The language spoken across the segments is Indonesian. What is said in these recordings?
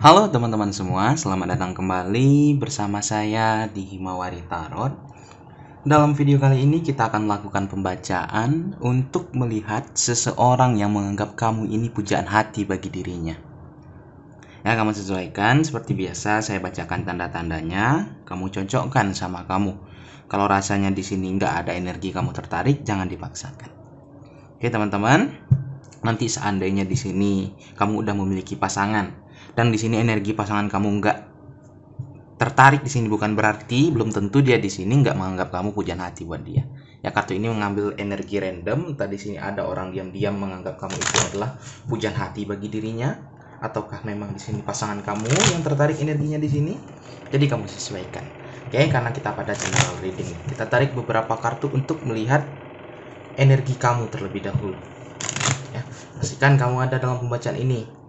Halo teman-teman semua, selamat datang kembali bersama saya di Himawari Tarot. Dalam video kali ini kita akan melakukan pembacaan untuk melihat seseorang yang menganggap kamu ini pujaan hati bagi dirinya. Ya, kamu sesuaikan seperti biasa, saya bacakan tanda-tandanya, kamu cocokkan sama kamu. Kalau rasanya di sini nggak ada energi kamu tertarik, jangan dipaksakan. Oke teman-teman, nanti seandainya di sini kamu udah memiliki pasangan dan di sini energi pasangan kamu nggak tertarik di sini, bukan berarti belum tentu dia di sini nggak menganggap kamu pujaan hati buat dia. Ya, kartu ini mengambil energi random. Tadi sini ada orang diam-diam menganggap kamu itu adalah pujaan hati bagi dirinya, ataukah memang di sini pasangan kamu yang tertarik energinya di sini. Jadi kamu sesuaikan. Oke, karena kita pada general reading, kita tarik beberapa kartu untuk melihat energi kamu terlebih dahulu. Ya, pastikan kamu ada dalam pembacaan ini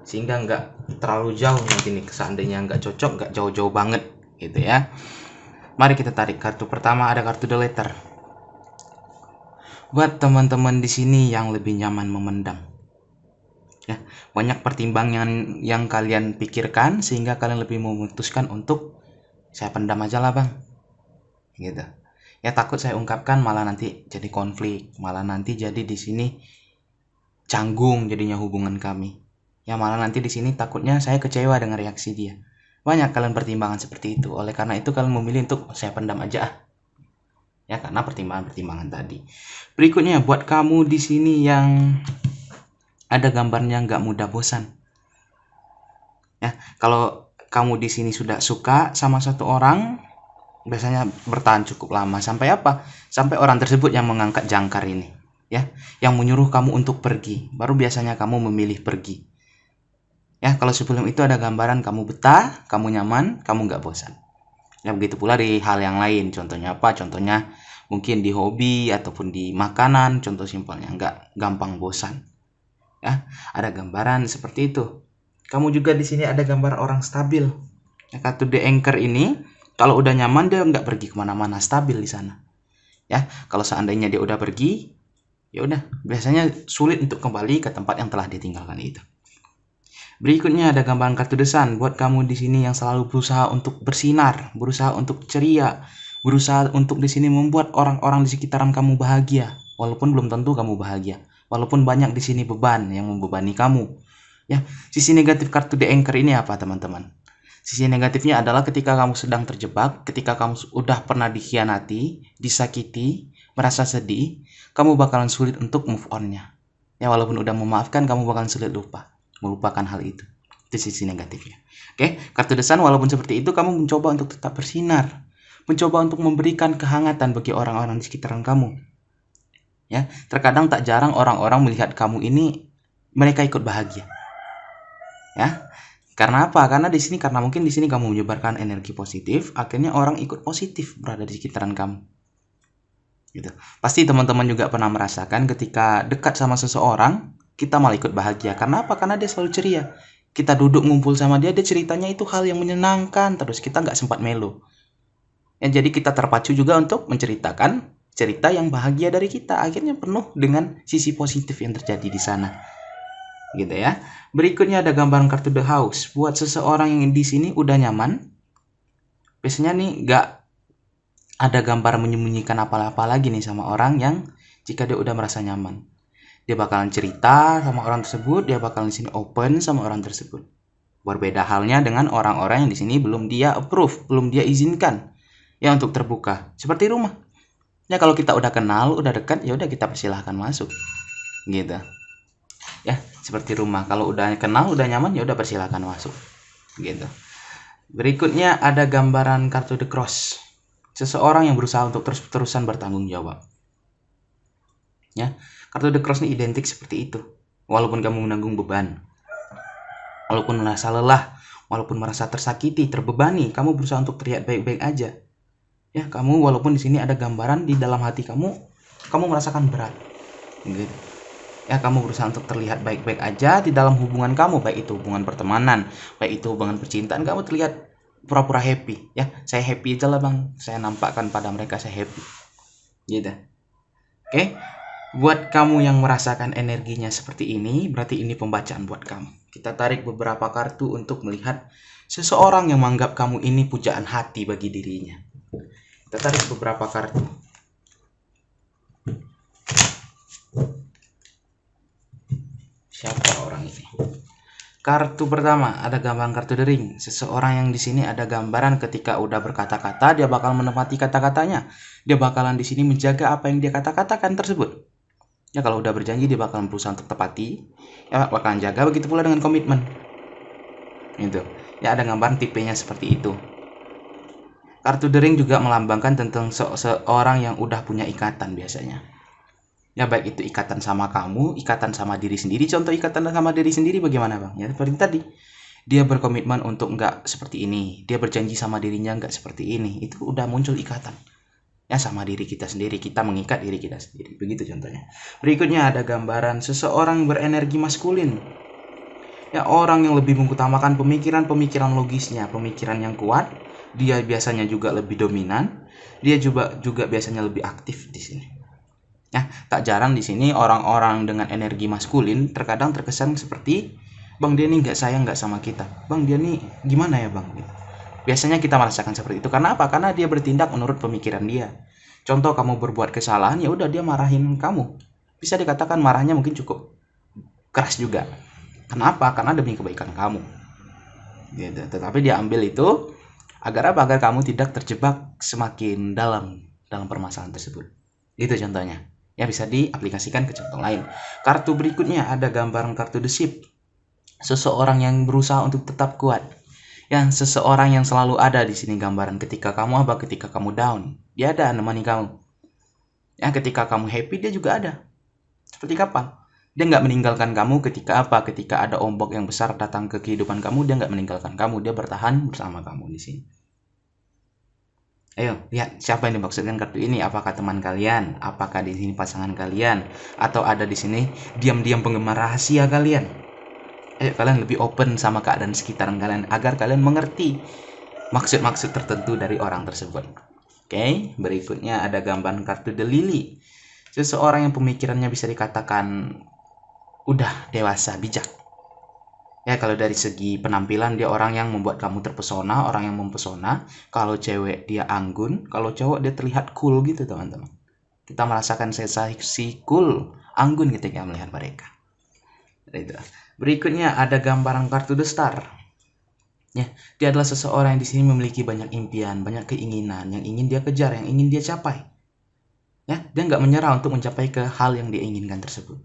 sehingga nggak terlalu jauh nanti nih, seandainya nggak cocok, nggak jauh-jauh banget gitu ya. Mari kita tarik kartu pertama, ada kartu The Letter. Buat teman-teman di sini yang lebih nyaman memendam, ya, banyak pertimbangan yang kalian pikirkan sehingga kalian lebih memutuskan untuk saya pendam aja lah bang, gitu. Ya, takut saya ungkapkan malah nanti jadi konflik, malah nanti jadi di sini canggung jadinya hubungan kami. Ya, malah nanti di sini takutnya saya kecewa dengan reaksi dia. Banyak kalian pertimbangan seperti itu. Oleh karena itu kalian memilih untuk saya pendam aja. Ya, karena pertimbangan-pertimbangan tadi. Berikutnya buat kamu di sini yang ada gambarnya nggak mudah bosan. Ya, kalau kamu di sini sudah suka sama satu orang, biasanya bertahan cukup lama. Sampai apa? Sampai orang tersebut yang mengangkat jangkar ini. Ya, yang menyuruh kamu untuk pergi. Baru biasanya kamu memilih pergi. Ya, kalau sebelum itu ada gambaran kamu betah, kamu nyaman, kamu nggak bosan. Ya, begitu pula di hal yang lain. Contohnya apa? Contohnya mungkin di hobi ataupun di makanan. Contoh simpelnya, nggak gampang bosan. Ya, ada gambaran seperti itu. Kamu juga di sini ada gambar orang stabil. Ya, kartu The Anchor ini, kalau udah nyaman dia nggak pergi kemana-mana, stabil di sana. Ya, kalau seandainya dia udah pergi, ya udah, biasanya sulit untuk kembali ke tempat yang telah ditinggalkan itu. Berikutnya ada gambaran kartu The Sun. Buat kamu di sini yang selalu berusaha untuk bersinar, berusaha untuk ceria, berusaha untuk di sini membuat orang-orang di sekitaran kamu bahagia, walaupun belum tentu kamu bahagia, walaupun banyak di sini beban yang membebani kamu. Ya, sisi negatif kartu The Anchor ini apa, teman-teman? Sisi negatifnya adalah ketika kamu sedang terjebak, ketika kamu udah pernah dikhianati, disakiti, merasa sedih, kamu bakalan sulit untuk move on-nya. Ya, walaupun udah memaafkan, kamu bakalan sulit melupakan hal itu. Itu sisi negatifnya. Oke, kartu The Sun walaupun seperti itu, kamu mencoba untuk tetap bersinar, mencoba untuk memberikan kehangatan bagi orang-orang di sekitaran kamu. Ya, terkadang tak jarang orang-orang melihat kamu ini mereka ikut bahagia. Ya, karena apa? Karena di sini, karena mungkin di sini kamu menyebarkan energi positif, akhirnya orang ikut positif berada di sekitaran kamu. Gitu. Pasti teman-teman juga pernah merasakan ketika dekat sama seseorang, kita malah ikut bahagia. Karena apa? Karena dia selalu ceria. Kita duduk ngumpul sama dia, dia ceritanya itu hal yang menyenangkan, terus kita nggak sempat melo. Ya, jadi kita terpacu juga untuk menceritakan cerita yang bahagia dari kita. Akhirnya penuh dengan sisi positif yang terjadi di sana. Gitu ya. Berikutnya ada gambaran kartu The House. Buat seseorang yang di sini udah nyaman, biasanya nih nggak ada gambar menyembunyikan apa-apa lagi nih sama orang yang jika dia udah merasa nyaman. Dia bakalan cerita sama orang tersebut, dia bakalan di sini open sama orang tersebut. Berbeda halnya dengan orang-orang yang di sini belum dia approve, belum dia izinkan ya untuk terbuka. Seperti rumah. Ya, kalau kita udah kenal, udah dekat, ya udah kita persilahkan masuk. Gitu. Ya, seperti rumah. Kalau udah kenal, udah nyaman, ya udah persilahkan masuk. Gitu. Berikutnya ada gambaran kartu The Cross. Seseorang yang berusaha untuk terus-terusan bertanggung jawab. Ya, kartu The Cross ini identik seperti itu. Walaupun kamu menanggung beban, walaupun merasa lelah, walaupun merasa tersakiti, terbebani, kamu berusaha untuk terlihat baik-baik aja. Ya, kamu walaupun di sini ada gambaran di dalam hati kamu merasakan berat. Gitu. Ya, kamu berusaha untuk terlihat baik-baik aja di dalam hubungan kamu, baik itu hubungan pertemanan, baik itu hubungan percintaan, kamu terlihat pura-pura happy. Ya, saya happy aja lah bang, saya nampakkan pada mereka saya happy. Gitu. Oke. Buat kamu yang merasakan energinya seperti ini, berarti ini pembacaan buat kamu. Kita tarik beberapa kartu untuk melihat seseorang yang menganggap kamu ini pujaan hati bagi dirinya. Kita tarik beberapa kartu. Siapa orang ini? Kartu pertama, ada gambaran kartu dering. Seseorang yang di sini ada gambaran ketika udah berkata-kata, dia bakal menepati kata-katanya. Dia bakalan di sini menjaga apa yang dia kata-katakan tersebut. Ya, kalau udah berjanji dia bakalan berusaha untuk tepati. Ya, bakalan jaga. Begitu pula dengan komitmen. Gitu. Ya, ada gambaran tipenya seperti itu. Kartu dering juga melambangkan tentang seorang yang udah punya ikatan biasanya. Ya, baik itu ikatan sama kamu, ikatan sama diri sendiri. Contoh ikatan sama diri sendiri bagaimana, Bang? Ya, seperti tadi. Dia berkomitmen untuk nggak seperti ini. Dia berjanji sama dirinya nggak seperti ini. Itu udah muncul ikatan. Ya, sama diri kita sendiri. Kita mengikat diri kita sendiri. Begitu contohnya. Berikutnya ada gambaran seseorang berenergi maskulin. Ya, orang yang lebih mengutamakan pemikiran-pemikiran logisnya, pemikiran yang kuat. Dia biasanya juga lebih dominan. Dia juga biasanya lebih aktif di sini. Ya, tak jarang di sini orang-orang dengan energi maskulin terkadang terkesan seperti, Bang, dia nih nggak sayang nggak sama kita. Bang, dia nih gimana ya, Bang? Biasanya kita merasakan seperti itu. Karena apa? Karena dia bertindak menurut pemikiran dia. Contoh, kamu berbuat kesalahan, ya udah dia marahin kamu. Bisa dikatakan marahnya mungkin cukup keras juga. Kenapa? Karena demi kebaikan kamu. Gitu. Tetapi dia ambil itu agar apa? Agar kamu tidak terjebak semakin dalam permasalahan tersebut. Itu contohnya. Ya, bisa diaplikasikan ke contoh lain. Kartu berikutnya ada gambaran kartu The Ship. Seseorang yang berusaha untuk tetap kuat. Yang seseorang yang selalu ada di sini gambaran ketika kamu ketika kamu down. Dia ada nemani kamu. Ya, ketika kamu happy dia juga ada. Seperti kapan? Dia nggak meninggalkan kamu ketika ketika ada ombak yang besar datang ke kehidupan kamu, dia nggak meninggalkan kamu. Dia bertahan bersama kamu di sini. Ayo, lihat siapa yang dimaksudkan kartu ini. Apakah teman kalian? Apakah di sini pasangan kalian? Atau ada di sini diam-diam penggemar rahasia kalian? Ayo, kalian lebih open sama keadaan sekitaran kalian agar kalian mengerti maksud-maksud tertentu dari orang tersebut. Oke, berikutnya ada gambaran kartu The Lily. Seseorang yang pemikirannya bisa dikatakan udah dewasa, bijak. Ya, kalau dari segi penampilan dia orang yang membuat kamu terpesona, orang yang mempesona. Kalau cewek dia anggun, kalau cowok dia terlihat cool gitu, teman-teman. Kita merasakan sensasi cool, anggun ketika melihat mereka. Itu. Berikutnya ada gambaran kartu The Star. Ya, dia adalah seseorang yang di sini memiliki banyak impian, banyak keinginan yang ingin dia kejar, yang ingin dia capai. Ya, dia nggak menyerah untuk mencapai ke hal yang dia inginkan tersebut.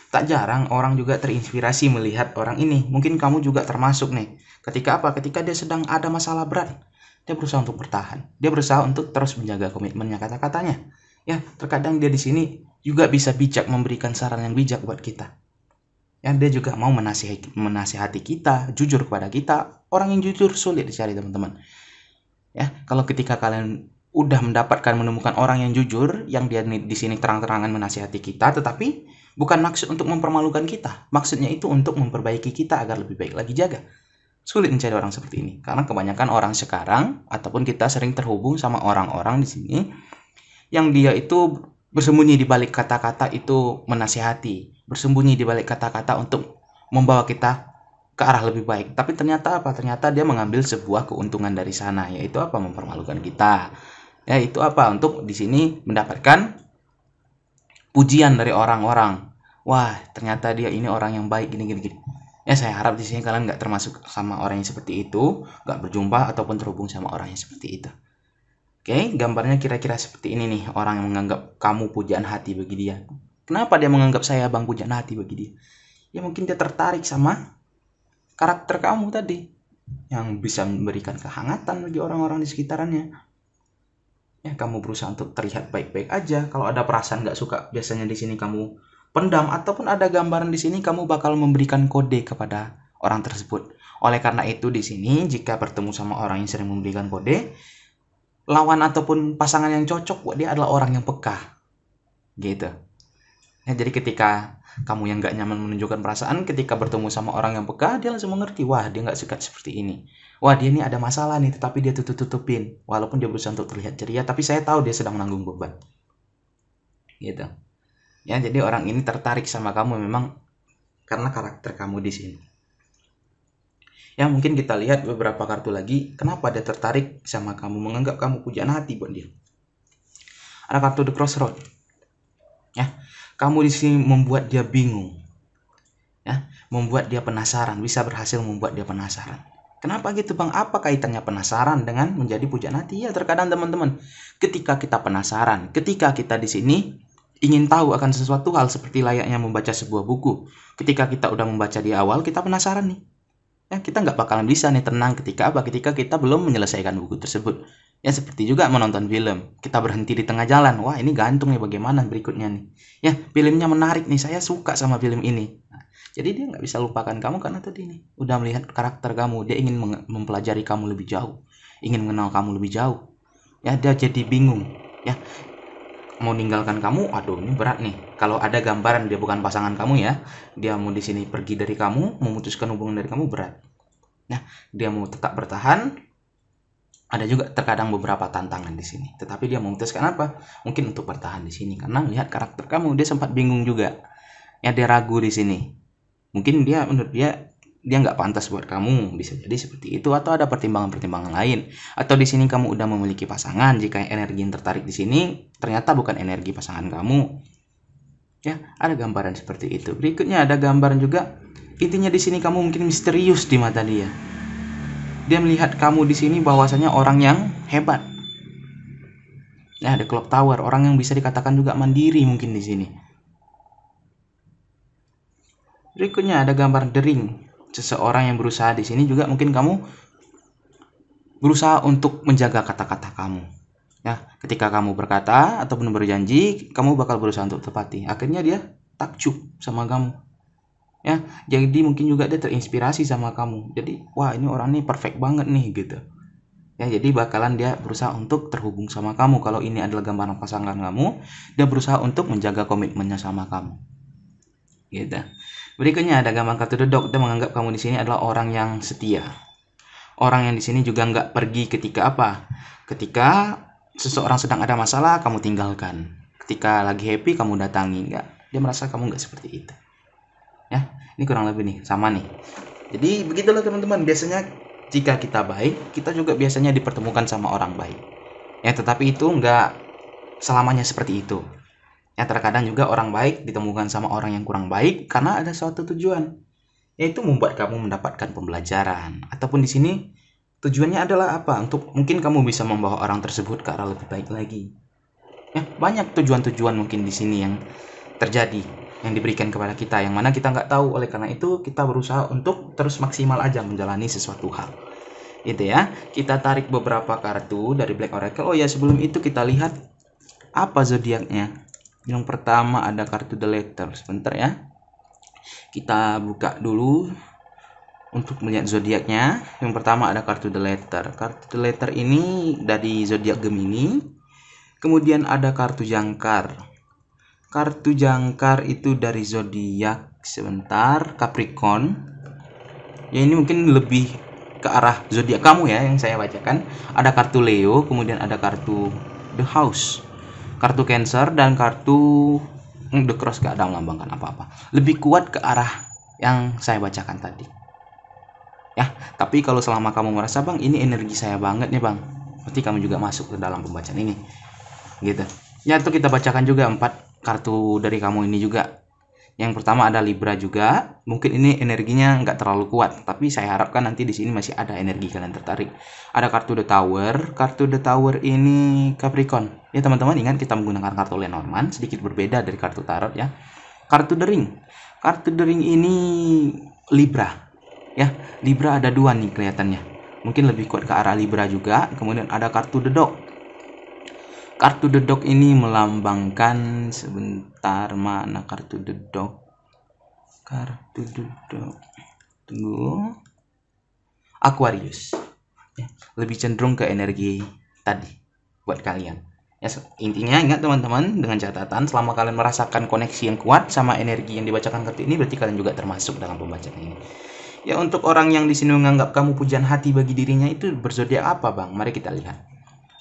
Tak jarang orang juga terinspirasi melihat orang ini. Mungkin kamu juga termasuk nih. Ketika Ketika dia sedang ada masalah berat, dia berusaha untuk bertahan. Dia berusaha untuk terus menjaga komitmennya, kata-katanya. Ya, terkadang dia di sini juga bisa bijak memberikan saran yang bijak buat kita. Ya, dia juga mau menasihati kita, jujur kepada kita. Orang yang jujur sulit dicari, teman-teman. Ya, kalau ketika kalian udah menemukan orang yang jujur, yang dia di sini terang-terangan menasihati kita, tetapi bukan maksud untuk mempermalukan kita. Maksudnya itu untuk memperbaiki kita agar lebih baik lagi jaga. Sulit mencari orang seperti ini karena kebanyakan orang sekarang ataupun kita sering terhubung sama orang-orang di sini yang dia itu bersembunyi di balik kata-kata itu menasihati, bersembunyi di balik kata-kata untuk membawa kita ke arah lebih baik. Tapi ternyata Ternyata dia mengambil sebuah keuntungan dari sana, yaitu mempermalukan kita. Ya, itu untuk di sini mendapatkan pujian dari orang-orang. Wah, ternyata dia ini orang yang baik gini. Ya, saya harap di sini kalian nggak termasuk sama orang yang seperti itu, nggak berjumpa ataupun terhubung sama orang yang seperti itu. Oke, gambarnya kira-kira seperti ini nih, orang yang menganggap kamu pujaan hati bagi dia. Kenapa dia menganggap saya Bang pujaan hati bagi dia? Ya, mungkin dia tertarik sama karakter kamu tadi yang bisa memberikan kehangatan bagi orang-orang di sekitarnya. Ya, kamu berusaha untuk terlihat baik-baik aja. Kalau ada perasaan nggak suka, biasanya di sini kamu pendam, ataupun ada gambaran di sini kamu bakal memberikan kode kepada orang tersebut. Oleh karena itu di sini jika bertemu sama orang yang sering memberikan kode, lawan ataupun pasangan yang cocok buat dia adalah orang yang peka. Gitu. Ya, jadi ketika kamu yang nggak nyaman menunjukkan perasaan, ketika bertemu sama orang yang peka, dia langsung mengerti, wah dia nggak suka seperti ini. Wah, dia ini ada masalah nih, tetapi dia tutup-tutupin. Walaupun dia berusaha untuk terlihat ceria, tapi saya tahu dia sedang menanggung beban. Gitu. Ya, jadi orang ini tertarik sama kamu memang karena karakter kamu di sini. Ya, mungkin kita lihat beberapa kartu lagi. Kenapa dia tertarik sama kamu, menganggap kamu pujaan hati buat dia. Ada kartu The Crossroad. Ya, kamu di sini membuat dia bingung. Ya, membuat dia penasaran, bisa berhasil membuat dia penasaran. Kenapa gitu bang? Apa kaitannya penasaran dengan menjadi pujaan hati? Ya, terkadang teman-teman, ketika kita penasaran, ketika kita di sini ingin tahu akan sesuatu hal seperti layaknya membaca sebuah buku. Ketika kita udah membaca di awal, kita penasaran nih. Ya, kita nggak bakalan bisa nih tenang ketika apa? Ketika kita belum menyelesaikan buku tersebut. Ya, seperti juga menonton film. Kita berhenti di tengah jalan. Wah, ini gantung nih, bagaimana berikutnya nih. Ya, filmnya menarik nih, saya suka sama film ini. Nah, jadi dia nggak bisa lupakan kamu karena tadi nih udah melihat karakter kamu. Dia ingin mempelajari kamu lebih jauh, ingin mengenal kamu lebih jauh. Ya, dia jadi bingung. Ya, mau ninggalkan kamu, aduh ini berat nih. Kalau ada gambaran dia bukan pasangan kamu ya, dia mau di sini pergi dari kamu, memutuskan hubungan dari kamu, berat. Nah, dia mau tetap bertahan. Ada juga terkadang beberapa tantangan di sini, tetapi dia memutuskan apa? Mungkin untuk bertahan di sini karena melihat karakter kamu, dia sempat bingung juga. Ya, dia ragu di sini. Mungkin dia menurut dia nggak pantas buat kamu, bisa jadi seperti itu, atau ada pertimbangan-pertimbangan lain, atau di sini kamu udah memiliki pasangan. Jika energi yang tertarik di sini ternyata bukan energi pasangan kamu. Ya, ada gambaran seperti itu. Berikutnya ada gambaran juga, intinya di sini kamu mungkin misterius di mata dia. Dia melihat kamu di sini bahwasanya orang yang hebat. Ya, ada Clock Tower, orang yang bisa dikatakan juga mandiri mungkin di sini. Berikutnya ada gambar The Ring. Seseorang yang berusaha di sini juga mungkin kamu berusaha untuk menjaga kata-kata kamu. Ya, ketika kamu berkata ataupun berjanji, kamu bakal berusaha untuk tepati. Akhirnya dia takjub sama kamu. Ya, jadi mungkin juga dia terinspirasi sama kamu. Jadi, wah ini orang ini perfect banget nih gitu. Ya, jadi bakalan dia berusaha untuk terhubung sama kamu. Kalau ini adalah gambaran pasangan kamu, dia berusaha untuk menjaga komitmennya sama kamu. Gitu. Berikutnya ada gambar kartu The Dog. Dia menganggap kamu di sini adalah orang yang setia. Orang yang di sini juga nggak pergi ketika apa? Ketika seseorang sedang ada masalah, kamu tinggalkan. Ketika lagi happy, kamu datangi. Nggak. Dia merasa kamu nggak seperti itu. Ya, ini kurang lebih nih, sama nih. Jadi begitulah teman-teman, biasanya jika kita baik, kita juga biasanya dipertemukan sama orang baik. Ya, tetapi itu nggak selamanya seperti itu. Ya, terkadang juga orang baik ditemukan sama orang yang kurang baik karena ada suatu tujuan, yaitu membuat kamu mendapatkan pembelajaran. Ataupun di sini tujuannya adalah apa? Untuk mungkin kamu bisa membawa orang tersebut ke arah lebih baik lagi. Ya, banyak tujuan-tujuan mungkin di sini yang terjadi, yang diberikan kepada kita, yang mana kita nggak tahu. Oleh karena itu kita berusaha untuk terus maksimal aja menjalani sesuatu hal. Itu ya, kita tarik beberapa kartu dari Black Oracle. Oh ya, sebelum itu kita lihat apa zodiaknya. Yang pertama ada kartu The Letter. Sebentar ya, kita buka dulu untuk melihat zodiaknya. Yang pertama ada kartu The Letter. Kartu The Letter ini dari zodiak Gemini. Kemudian ada kartu Jangkar. Kartu Jangkar itu dari zodiak sebentar Capricorn. Ya, ini mungkin lebih ke arah zodiak kamu ya yang saya bacakan. Ada kartu Leo, kemudian ada kartu The House, kartu Cancer, dan kartu The Cross. Gak ada melambangkan apa-apa. Lebih kuat ke arah yang saya bacakan tadi. Ya, tapi kalau selama kamu merasa bang ini energi saya banget nih bang, berarti kamu juga masuk ke dalam pembacaan ini. Gitu. Ya, itu kita bacakan juga 4 kartu dari kamu ini juga. Yang pertama ada Libra juga. Mungkin ini energinya nggak terlalu kuat, tapi saya harapkan nanti di sini masih ada energi kalian tertarik. Ada kartu The Tower. Kartu The Tower ini Capricorn. Ya teman-teman, ingat kita menggunakan kartu Lenormand, sedikit berbeda dari kartu tarot ya. Kartu The Ring. Kartu The Ring ini Libra. Ya, Libra ada 2 nih kelihatannya. Mungkin lebih kuat ke arah Libra juga. Kemudian ada kartu The Dog. Kartu The Dog ini melambangkan, sebentar, mana kartu The Dog? Kartu The Dog, tunggu, Aquarius. Ya, lebih cenderung ke energi tadi buat kalian. Ya, intinya ingat teman-teman, dengan catatan selama kalian merasakan koneksi yang kuat sama energi yang dibacakan kartu ini, berarti kalian juga termasuk dalam pembacaan ini. Ya, untuk orang yang di sini menganggap kamu pujaan hati bagi dirinya, itu berzodiak apa bang? Mari kita lihat.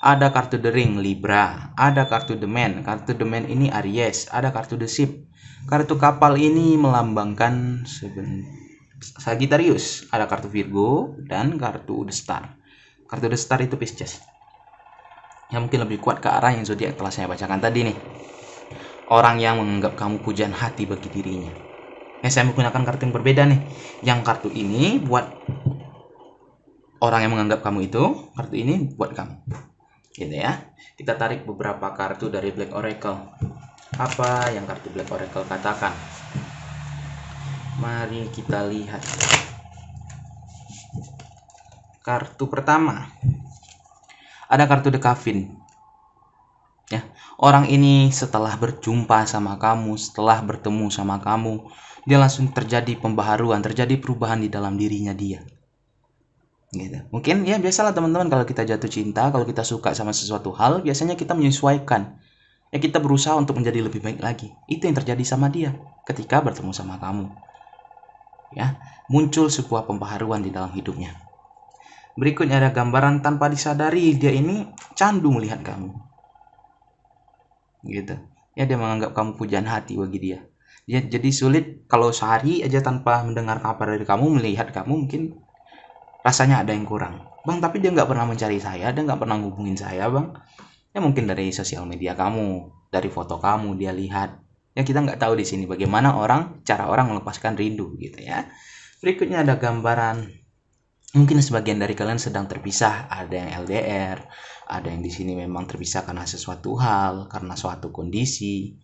Ada kartu The Ring Libra, ada kartu The Man. Kartu The Man ini Aries, ada kartu The Ship. Kartu kapal ini melambangkan Sagittarius, ada kartu Virgo dan kartu The Star. Kartu The Star itu Pisces. Yang mungkin lebih kuat ke arah yang zodiak telah saya bacakan tadi nih. Orang yang menganggap kamu pujaan hati bagi dirinya. Saya menggunakan kartu yang berbeda nih. Yang kartu ini buat orang yang menganggap kamu itu, kartu ini buat kamu. Gitu ya. Kita tarik beberapa kartu dari Black Oracle. Apa yang kartu Black Oracle katakan? Mari kita lihat. Kartu pertama. Ada kartu The Coffin. Ya, orang ini setelah berjumpa sama kamu, setelah bertemu sama kamu, dia langsung terjadi pembaharuan, terjadi perubahan di dalam dirinya dia. Gitu. Mungkin ya biasalah teman-teman, kalau kita jatuh cinta, kalau kita suka sama sesuatu hal, biasanya kita menyesuaikan. Ya, kita berusaha untuk menjadi lebih baik lagi. Itu yang terjadi sama dia ketika bertemu sama kamu. Ya, muncul sebuah pembaharuan di dalam hidupnya. Berikutnya ada gambaran tanpa disadari dia ini candu melihat kamu. Gitu. Ya, dia menganggap kamu pujaan hati bagi dia. Dia jadi sulit kalau sehari aja tanpa mendengar kabar dari kamu, melihat kamu, mungkin rasanya ada yang kurang. Bang, tapi dia nggak pernah mencari saya, dia nggak pernah hubungin saya, bang. Ya mungkin dari sosial media kamu, dari foto kamu dia lihat. Ya kita nggak tahu di sini bagaimana cara orang melepaskan rindu gitu ya. Berikutnya ada gambaran, mungkin sebagian dari kalian sedang terpisah, ada yang LDR, ada yang di sini memang terpisah karena sesuatu hal, karena suatu kondisi.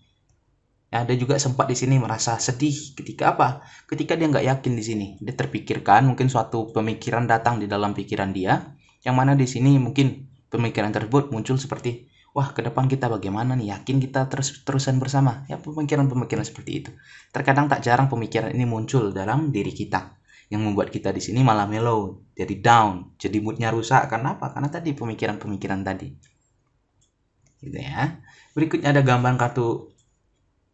Ya, ada juga sempat di sini merasa sedih ketika apa? Ketika dia nggak yakin di sini. Dia terpikirkan, mungkin suatu pemikiran datang di dalam pikiran dia, yang mana di sini mungkin pemikiran tersebut muncul seperti, wah, ke depan kita bagaimana nih? Yakin kita terusan bersama? Ya, pemikiran-pemikiran seperti itu. Terkadang tak jarang pemikiran ini muncul dalam diri kita, yang membuat kita di sini malah mellow, jadi down, jadi moodnya rusak. Karena apa? Karena tadi pemikiran-pemikiran tadi. Gitu ya. Berikutnya ada gambar kartu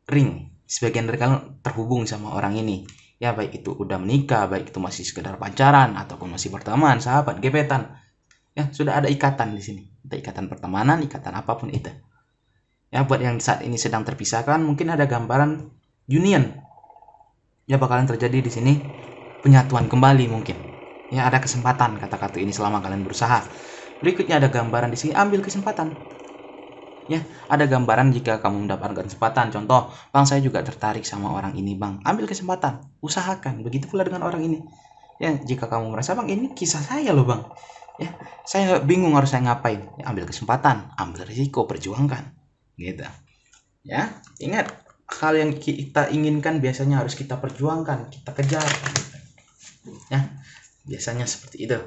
ring. Sebagian dari kalian terhubung sama orang ini. Ya, baik itu udah menikah, baik itu masih sekedar pacaran, ataupun masih berteman, sahabat, gebetan. Ya, sudah ada ikatan di sini. Ada ikatan pertemanan, ikatan apapun itu. Ya, buat yang saat ini sedang terpisahkan, mungkin ada gambaran union. Ya, bakalan terjadi di sini penyatuan kembali mungkin. Ya, ada kesempatan kata kartu ini selama kalian berusaha. Berikutnya ada gambaran di sini, ambil kesempatan. Ya, ada gambaran jika kamu mendapatkan kesempatan. Contoh, bang, saya juga tertarik sama orang ini, bang. Ambil kesempatan, usahakan. Begitu pula dengan orang ini. Ya, jika kamu merasa, bang, ini kisah saya loh, bang. Ya, saya bingung harus saya ngapain. Ya, ambil kesempatan, ambil risiko, perjuangkan. Gitu. Ya, ingat, hal yang kita inginkan biasanya harus kita perjuangkan, kita kejar. Ya, biasanya seperti itu.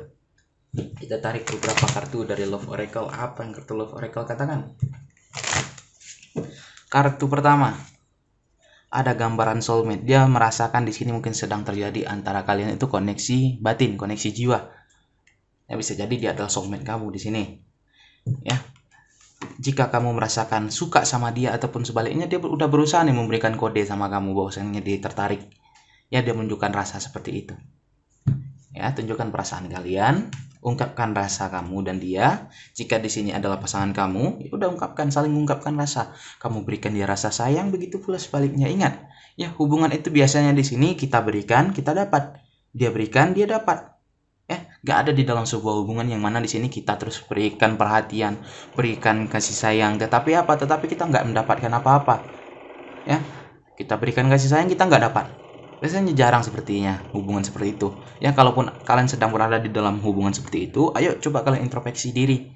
Kita tarik beberapa kartu dari Love Oracle. Apa yang kartu Love Oracle katakan? Kartu pertama, ada gambaran soulmate. Dia merasakan di sini mungkin sedang terjadi antara kalian itu koneksi batin, koneksi jiwa. Ya, bisa jadi dia adalah soulmate kamu di sini. Ya, jika kamu merasakan suka sama dia ataupun sebaliknya, dia udah berusaha nih memberikan kode sama kamu bahwasanya dia tertarik. Ya, dia menunjukkan rasa seperti itu. Ya, tunjukkan perasaan kalian, ungkapkan rasa kamu dan dia. Jika di sini adalah pasangan kamu, ya udah ungkapkan, saling ungkapkan rasa. Kamu berikan dia rasa sayang, begitu pula sebaliknya. Ingat, ya hubungan itu biasanya di sini kita berikan, kita dapat. Dia berikan, dia dapat. Ya, gak ada di dalam sebuah hubungan yang mana di sini kita terus berikan perhatian, berikan kasih sayang. Tetapi apa? Tetapi kita nggak mendapatkan apa-apa. Ya, kita berikan kasih sayang, kita nggak dapat. Biasanya jarang sepertinya hubungan seperti itu. Ya, kalaupun kalian sedang berada di dalam hubungan seperti itu, ayo coba kalian introspeksi diri.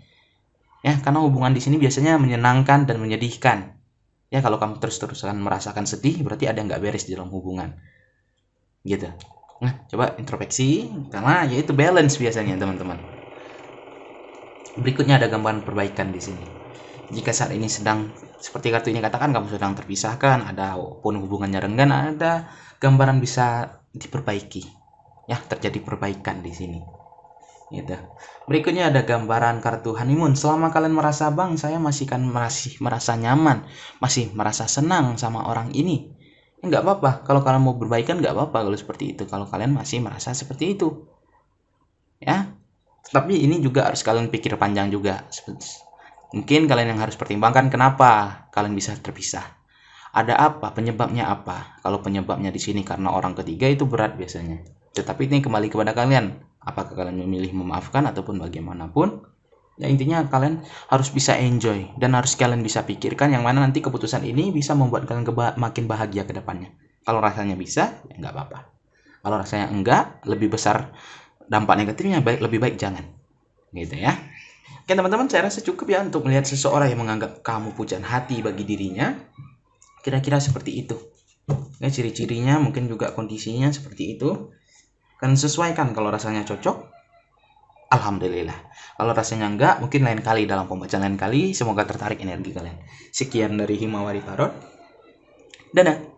Ya, karena hubungan di sini biasanya menyenangkan dan menyedihkan. Ya, kalau kamu terus-terusan merasakan sedih, berarti ada yang nggak beres di dalam hubungan. Gitu. Nah, coba introspeksi, karena ya itu balance biasanya, teman-teman. Berikutnya ada gambaran perbaikan di sini. Jika saat ini sedang, seperti kartu ini katakan, kamu sedang terpisahkan, ada pun hubungannya renggang, ada gambaran bisa diperbaiki. Ya, terjadi perbaikan di sini. Gitu. Berikutnya ada gambaran kartu honeymoon. Selama kalian merasa, bang, saya masih merasa nyaman, masih merasa senang sama orang ini. Nggak apa-apa. Kalau kalian mau berbaikan, nggak apa-apa kalau seperti itu. Kalau kalian masih merasa seperti itu. Ya. Tapi ini juga harus kalian pikir panjang juga. Mungkin kalian yang harus pertimbangkan kenapa kalian bisa terpisah. Ada apa? Penyebabnya apa? Kalau penyebabnya di sini karena orang ketiga itu berat biasanya. Tetapi ini kembali kepada kalian. Apakah kalian memilih memaafkan ataupun bagaimanapun? Ya intinya kalian harus bisa enjoy dan harus kalian bisa pikirkan yang mana nanti keputusan ini bisa membuat kalian makin bahagia ke depannya. Kalau rasanya bisa, ya nggak apa-apa. Kalau rasanya enggak, lebih besar dampak negatifnya, lebih baik jangan. Gitu ya. Oke teman-teman, saya rasa cukup ya untuk melihat seseorang yang menganggap kamu pujaan hati bagi dirinya. Kira-kira seperti itu. Ya, ciri-cirinya mungkin juga kondisinya seperti itu. Kalian sesuaikan kalau rasanya cocok. Alhamdulillah. Kalau rasanya enggak, mungkin lain kali dalam pembacaan lain kali. Semoga tertarik energi kalian. Sekian dari Himawari Tarot. Dadah.